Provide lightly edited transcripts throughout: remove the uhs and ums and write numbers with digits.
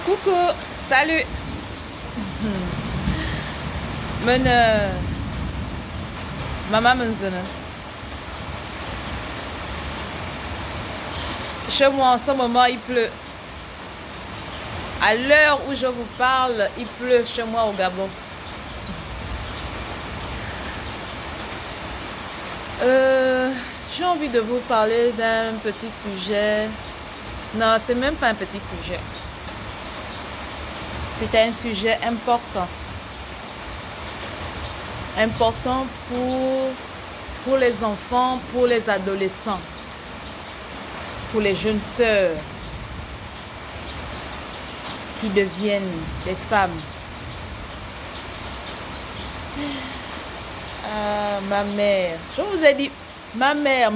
Coucou, salut. Mene, maman menzene. Chez moi, en ce moment, il pleut. À l'heure où je vous parle, il pleut chez moi au Gabon. J'ai envie de vous parler d'un petit sujet. Non, c'est même pas un petit sujet. C'est un sujet important. Important pour les enfants, pour les adolescents, pour les jeunes sœurs qui deviennent des femmes. Ah, ma mère. Je vous ai dit, ma mère,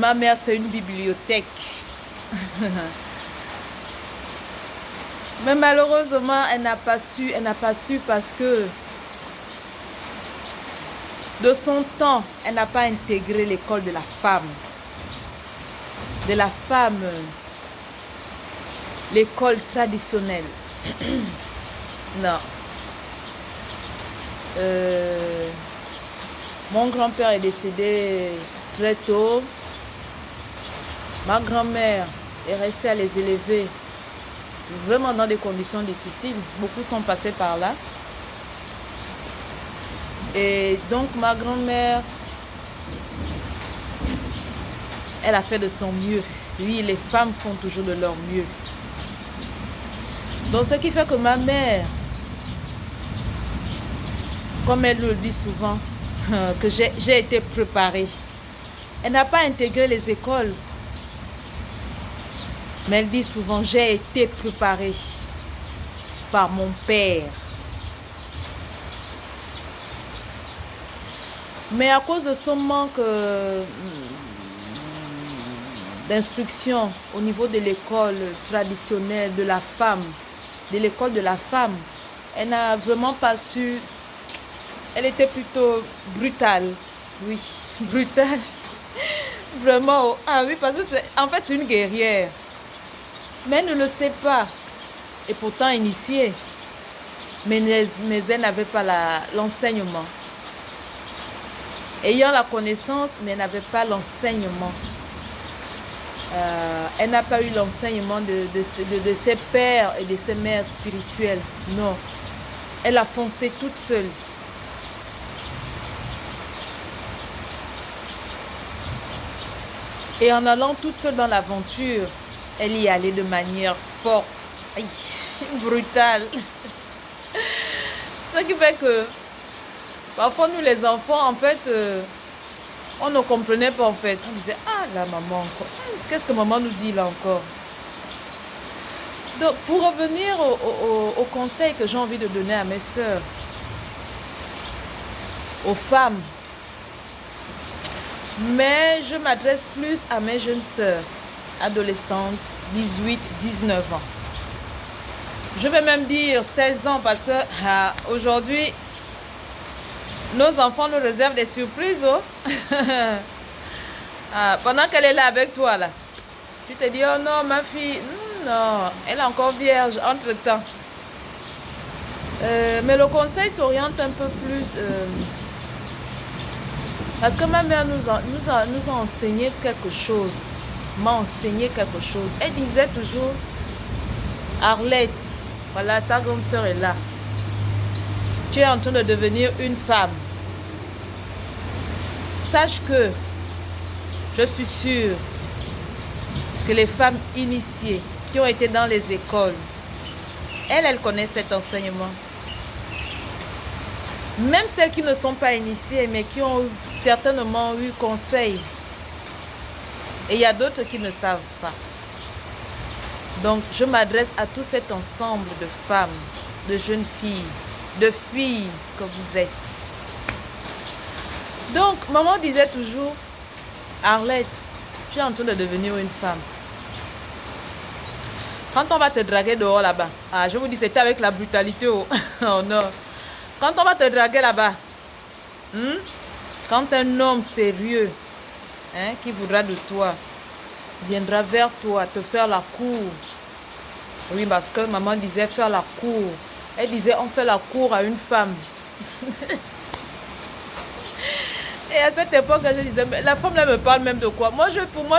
c'est une bibliothèque. Mais malheureusement, elle n'a pas su parce que de son temps, elle n'a pas intégré l'école de la femme. De la femme, l'école traditionnelle. Non. Mon grand-père est décédé très tôt. Ma grand-mère est restée à les élever vraiment dans des conditions difficiles. Beaucoup sont passés par là. Et donc ma grand-mère, elle a fait de son mieux. Oui, les femmes font toujours de leur mieux. Donc ce qui fait que ma mère, comme elle le dit souvent, que j'ai été préparée. Elle n'a pas intégré les écoles. Mais elle dit souvent, j'ai été préparée par mon père. Mais à cause de son manque d'instruction au niveau de l'école traditionnelle de la femme, de l'école de la femme, elle n'a vraiment pas su. Elle était plutôt brutale. Oui, brutale. Vraiment. Ah oui, parce que en fait, c'est une guerrière. Mais elle ne le sait pas. Et pourtant initiée. Mais elle n'avait pas l'enseignement. Ayant la connaissance, mais elle n'avait pas l'enseignement. Elle n'a pas eu l'enseignement de ses pères et de ses mères spirituelles. Non. Elle a foncé toute seule. Et en allant toute seule dans l'aventure, elle y allait de manière forte, aïe, brutale. Ce qui fait que parfois nous les enfants, en fait, on ne comprenait pas en fait. On disait, ah la maman encore, qu'est-ce que maman nous dit là encore? Donc pour revenir au conseil que j'ai envie de donner à mes sœurs, aux femmes, mais je m'adresse plus à mes jeunes sœurs, adolescentes, 18, 19 ans. Je vais même dire 16 ans parce que aujourd'hui, nos enfants nous réservent des surprises. Oh. Pendant qu'elle est là avec toi, là, tu te dis, oh non, ma fille, non, elle est encore vierge entre-temps. Mais le conseil s'oriente un peu plus... parce que ma mère nous a enseigné quelque chose. M'a enseigné quelque chose. Elle disait toujours, Arlette, voilà, ta grande soeur est là. Tu es en train de devenir une femme. Sache que je suis sûre que les femmes initiées qui ont été dans les écoles, elles connaissent cet enseignement. Même celles qui ne sont pas initiées, mais qui ont certainement eu conseil. Et il y a d'autres qui ne savent pas. Donc, je m'adresse à tout cet ensemble de femmes, de jeunes filles, de filles que vous êtes. Donc, maman disait toujours, Arlette, tu es en train de devenir une femme. Quand on va te draguer dehors là-bas, je vous dis, c'était avec la brutalité. Oh, oh non. Quand on va te draguer là-bas, quand un homme sérieux qui voudra de toi, viendra vers toi te faire la cour, Oui, parce que maman disait faire la cour. Elle disait on fait la cour à une femme. Et à cette époque, je disais, mais la femme là me parle même de quoi? Pour moi,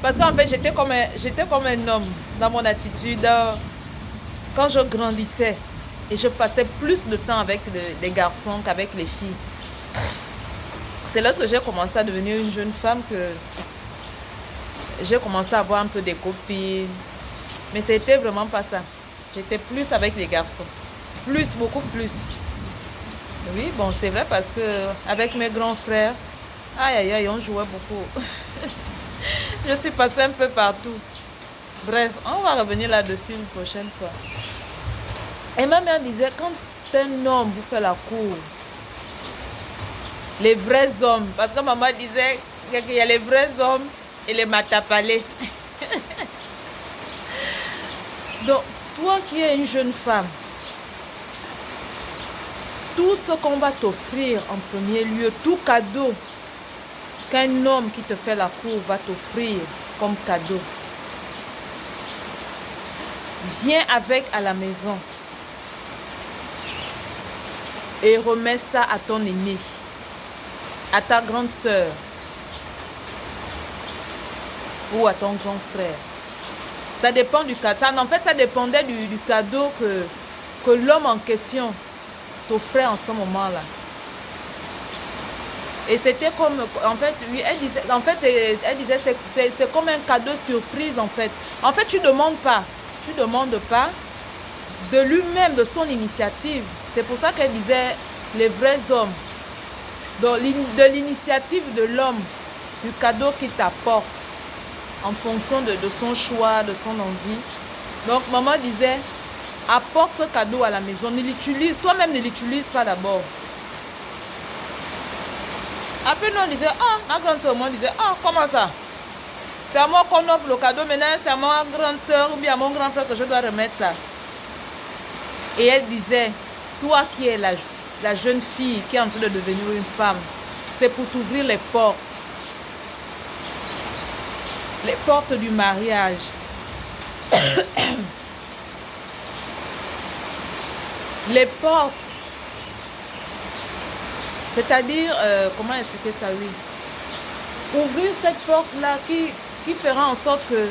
parce qu'en fait, j'étais comme un homme dans mon attitude. Quand je grandissais et je passais plus de temps avec les garçons qu'avec les filles. C'est lorsque j'ai commencé à devenir une jeune femme que j'ai commencé à avoir un peu des copines. Mais c'était vraiment pas ça. J'étais plus avec les garçons. Plus, beaucoup plus. Oui, bon, c'est vrai parce que avec mes grands frères, aïe, aïe, aïe, on jouait beaucoup. Je suis passée un peu partout. Bref, on va revenir là-dessus une prochaine fois. Et ma mère disait, quand un homme vous fait la cour, les vrais hommes, parce que maman disait qu'il y a les vrais hommes et les matapalés. Donc, toi qui es une jeune femme, tout ce qu'on va t'offrir en premier lieu, tout cadeau qu'un homme qui te fait la cour va t'offrir comme cadeau, viens avec à la maison et remets ça à ton aîné, à ta grande sœur ou à ton grand frère. Ça dépend du cadeau. En fait, ça dépendait du cadeau que l'homme en question t'offrait en ce moment-là. Et c'était comme, en fait, oui, elle disait, c'est comme un cadeau surprise, en fait. En fait, tu ne demandes pas de lui-même, de son initiative. C'est pour ça qu'elle disait les vrais hommes. Donc, de l'initiative de l'homme, du cadeau qu'il t'apporte, en fonction de son choix, de son envie. Donc, maman disait, apporte ce cadeau à la maison, toi-même ne l'utilise pas d'abord. Après, nous, on disait, ma grande soeur, on disait, comment ça? C'est à moi qu'on offre le cadeau, maintenant c'est à ma grande soeur ou bien à mon grand frère que je dois remettre ça. Et elle disait, toi qui es la jeune fille qui est en train de devenir une femme, c'est pour t'ouvrir les portes. Les portes du mariage. Les portes. C'est-à-dire, comment expliquer ça, oui? Ouvrir cette porte-là qui fera en sorte que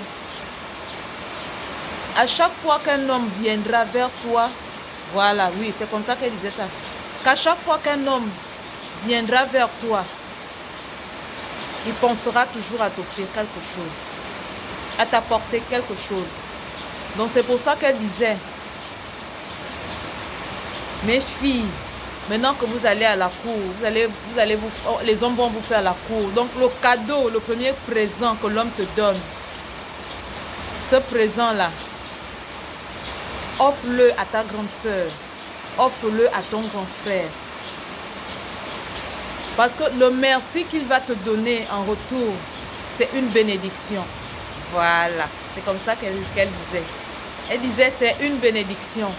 à chaque fois qu'un homme viendra vers toi, voilà, oui, c'est comme ça qu'elle disait ça. Qu'à chaque fois qu'un homme viendra vers toi, il pensera toujours à t'offrir quelque chose, à t'apporter quelque chose. Donc c'est pour ça qu'elle disait, mes filles, maintenant que vous allez à la cour, les hommes vont vous faire la cour. Donc le cadeau, le premier présent que l'homme te donne, ce présent-là, offre-le à ta grande sœur, offre-le à ton grand frère. Parce que le merci qu'il va te donner en retour, c'est une bénédiction. Voilà, c'est comme ça qu'elle disait. Elle disait, c'est une bénédiction.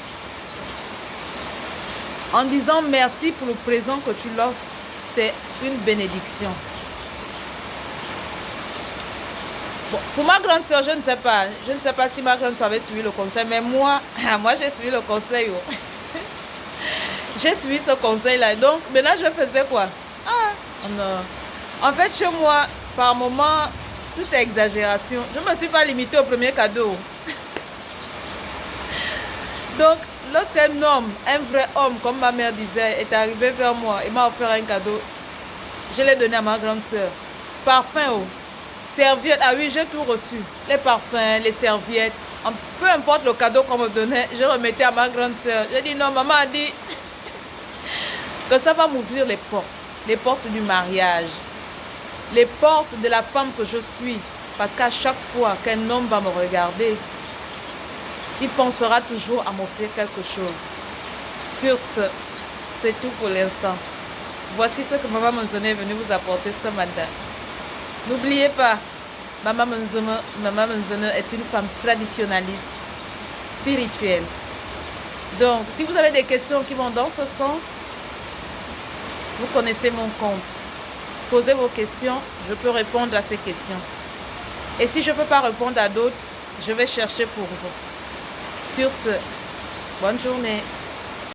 En disant merci pour le présent que tu l'offres, c'est une bénédiction. Bon, pour ma grande soeur, je ne sais pas. Je ne sais pas si ma grande soeur avait suivi le conseil, mais moi j'ai suivi le conseil. J'ai suivi ce conseil-là. Donc, maintenant, je faisais quoi? Non. En fait, chez moi, par moment, tout est exagération. Je ne me suis pas limitée au premier cadeau. Donc, lorsqu'un homme, un vrai homme, comme ma mère disait, est arrivé vers moi et m'a offert un cadeau, je l'ai donné à ma grande soeur. Parfum, serviettes, oui, j'ai tout reçu. Les parfums, les serviettes, peu importe le cadeau qu'on me donnait, je remettais à ma grande soeur. J'ai dit non, maman a dit que ça va m'ouvrir les portes du mariage, les portes de la femme que je suis. Parce qu'à chaque fois qu'un homme va me regarder, il pensera toujours à m'offrir quelque chose. Sur ce, c'est tout pour l'instant. Voici ce que Maman Manzone est venue vous apporter ce matin. N'oubliez pas, Maman Manzone est une femme traditionnaliste, spirituelle. Donc, si vous avez des questions qui vont dans ce sens, vous connaissez mon compte. Posez vos questions, je peux répondre à ces questions. Et si je ne peux pas répondre à d'autres, je vais chercher pour vous. Sur ce, bonne journée.